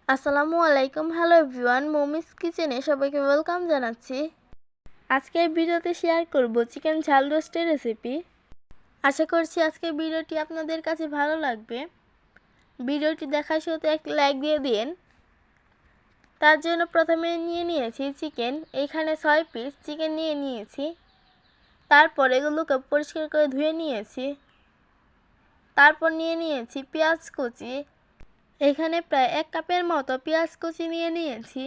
আসসালামু আলাইকুম। Hello everyone, মমিস কিচেনে সবাইকে ওয়েলকাম জানাচ্ছি। আজকের ভিডিওতে শেয়ার করব চিকেন ঝাল রোস্টের রেসিপি। আশা করছি আজকের ভিডিওটি আপনাদের কাছে ভালো লাগবে। ভিডিওটি দেখার সাথে এক লাইক দিয়ে দিন। তার জন্য প্রথমে নিয়েছি চিকেন, এখানে 6 পিস চিকেন নিয়েছি। তারপর এগুলোকে পরিষ্কার করে ধুয়ে নিয়েছি। তারপর নিয়েছি পেঁয়াজ কুচি, এখানে প্রায় 1 কাপের মতো পেঁয়াজ কুচি নিয়েছি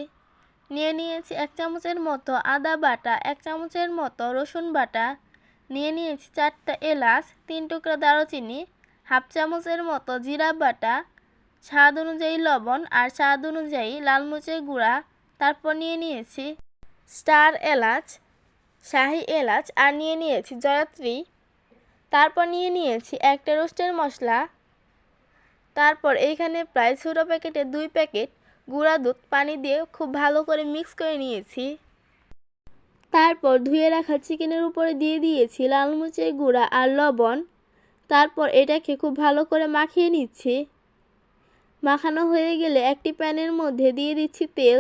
1 চামচের মতো আদা বাটা, 1 চামচের মতো রসুন বাটা, নিয়েছি 4টা এলাচ, 3 টুকরা দারুচিনি, হাফ চামচের মতো জিরা বাটা, স্বাদ অনুযায়ী লবণ আর স্বাদ অনুযায়ী লাল মরিচের গুঁড়া। তারপর নিয়েছি স্টার এলাচ, শাহি এলাচ আর নিয়েছি জয়ত্রী। তারপর নিয়েছি একটা রোস্টের মশলা। তারপর এইখানে প্রায় ছোটো প্যাকেটে 2 প্যাকেট গুঁড়া দুধ পানি দিয়ে খুব ভালো করে মিক্স করে নিয়েছি। তারপর ধুয়ে রাখা চিকেনের উপরে দিয়ে দিয়েছি লাল মরিচের গুঁড়া আর লবণ। তারপর এটাকে খুব ভালো করে মাখিয়ে নিচ্ছি। মাখানো হয়ে গেলে একটি প্যানের মধ্যে দিয়ে দিচ্ছি তেল।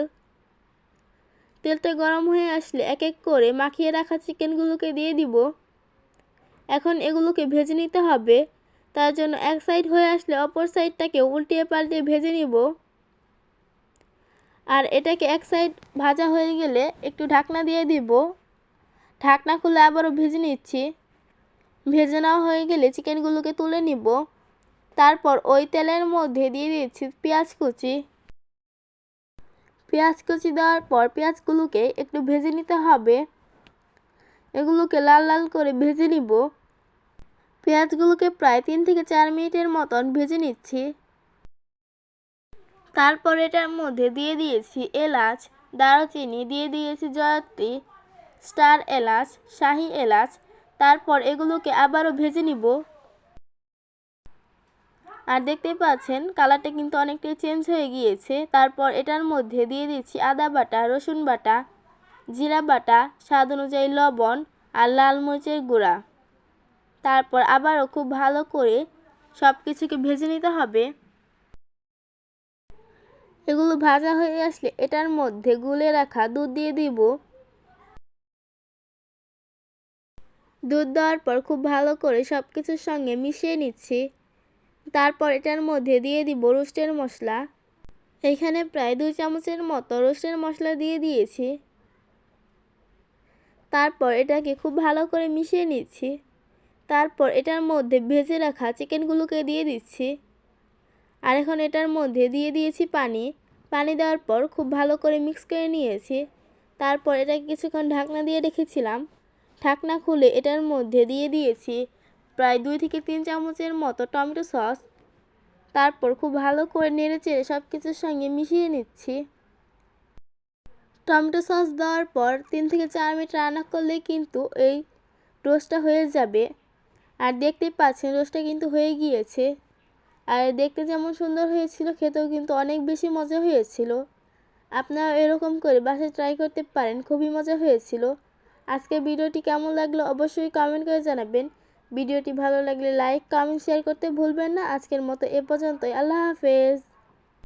তেলটা গরম হয়ে আসলে এক এক করে মাখিয়ে রাখা চিকেনগুলোকে দিয়ে দিব। এখন এগুলোকে ভেজে নিতে হবে। তার জন্য এক সাইড হয়ে আসলে অপর সাইডটাকে উল্টিয়ে পাল্টিয়ে ভেজে নিব। আর এটাকে এক সাইড ভাজা হয়ে গেলে একটু ঢাকনা দিয়ে দিব। ঢাকনা খুলে আবারও ভেজে নিচ্ছি। ভেজে নেওয়া হয়ে গেলে চিকেনগুলোকে তুলে নিব। তারপর ওই তেলের মধ্যে দিয়ে দিচ্ছি পেঁয়াজ কুচি। পেঁয়াজ কুচি দেওয়ার পর পেঁয়াজগুলোকে একটু ভেজে নিতে হবে। এগুলোকে লাল লাল করে ভেজে নিব। পেঁয়াজগুলোকে প্রায় 3 থেকে 4 মিনিটের মতন ভেজে নিচ্ছি। তারপর এটার মধ্যে দিয়ে দিয়েছি এলাচ, দারুচিনি, দিয়ে দিয়েছি জয়ত্রী, স্টার এলাচ, শাহি এলাচ। তারপর এগুলোকে আবারও ভেজে নিব। আর দেখতেই পাচ্ছেন কালারটা কিন্তু অনেকটাই চেঞ্জ হয়ে গিয়েছে। তারপর এটার মধ্যে দিয়ে দিচ্ছি আদা বাটা, রসুন বাটা, জিরা বাটা, স্বাদ অনুযায়ী লবণ আর লাল মরিচের গুঁড়া। তারপর আবারও খুব ভালো করে সব কিছুকে ভেজে নিতে হবে। এগুলো ভাজা হয়ে আসলে এটার মধ্যে গুলে রাখা দুধ দিয়ে দিব। দুধ দেওয়ার পর খুব ভালো করে সব কিছুর সঙ্গে মিশিয়ে নিচ্ছি। তারপর এটার মধ্যে দিয়ে দিব রোস্টের মশলা। এখানে প্রায় 2 চামচের মতো রোস্টের মশলা দিয়ে দিয়েছি। তারপর এটাকে খুব ভালো করে মিশিয়ে নিচ্ছি। তারপর এটার মধ্যে ভেজে রাখা চিকেনগুলোকে দিয়ে দিচ্ছি। আর এখন এটার মধ্যে দিয়ে দিয়েছি পানি। পানি দেওয়ার পর খুব ভালো করে মিক্স করে নিয়েছি। তারপর এটাকে কিছুক্ষণ ঢাকনা দিয়ে রেখেছিলাম। ঢাকনা খুলে এটার মধ্যে দিয়ে দিয়েছি প্রায় 2 থেকে 3 চামচের মতো টমেটো সস। তারপর খুব ভালো করে নেড়েচেড়ে সব কিছুর সঙ্গে মিশিয়ে নিচ্ছি। টমেটো সস দেওয়ার পর 3 থেকে 4 মিনিট রান্না করলে কিন্তু এই রোস্টটা হয়ে যাবে। আর দেখতেই পাচ্ছেন রোস্টটা কিন্তু হয়ে গিয়েছে। আর দেখতে যেমন সুন্দর হয়েছিল, খেতেও কিন্তু অনেক বেশি মজা হয়েছিল। আপনারা এরকম করে বাসায় ট্রাই করতে পারেন, খুবই মজা হয়েছিল। আজকের ভিডিওটি কেমন লাগলো অবশ্যই কমেন্ট করে জানাবেন। ভিডিওটি ভালো লাগলে লাইক, কমেন্ট, শেয়ার করতে ভুলবেন না। আজকের মতো এ পর্যন্তই। আল্লাহ হাফেজ।